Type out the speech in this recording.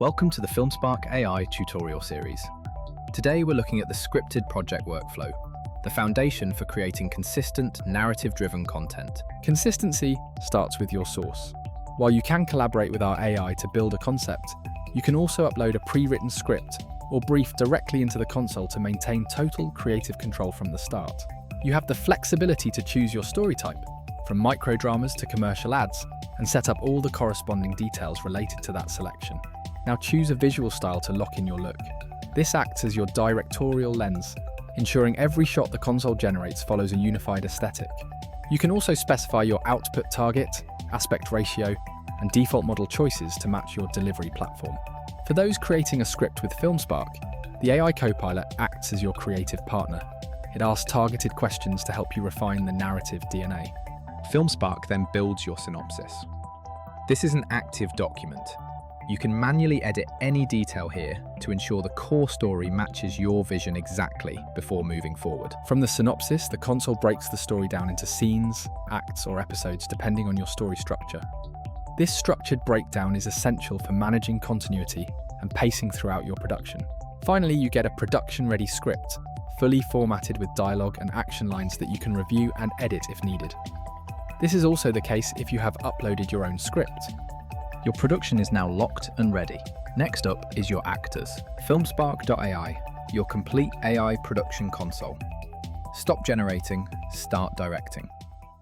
Welcome to the FilmSpark.ai tutorial series. Today we're looking at the scripted project workflow, the foundation for creating consistent, narrative-driven content. Consistency starts with your source. While you can collaborate with our AI to build a concept, you can also upload a pre-written script or brief directly into the console to maintain total creative control from the start. You have the flexibility to choose your story type, from microdramas to commercial ads, and set up all the corresponding details related to that selection. Now choose a visual style to lock in your look. This acts as your directorial lens, ensuring every shot the console generates follows a unified aesthetic. You can also specify your output target, aspect ratio, and default model choices to match your delivery platform. For those creating a script with FilmSpark, the AI Copilot acts as your creative partner. It asks targeted questions to help you refine the narrative DNA. FilmSpark then builds your synopsis. This is an active document. You can manually edit any detail here to ensure the core story matches your vision exactly before moving forward. From the synopsis, the console breaks the story down into scenes, acts, or episodes depending on your story structure. This structured breakdown is essential for managing continuity and pacing throughout your production. Finally, you get a production-ready script, fully formatted with dialogue and action lines that you can review and edit if needed. This is also the case if you have uploaded your own script. Your production is now locked and ready. Next up is your actors. FilmSpark.ai, your complete AI production console. Stop generating, start directing.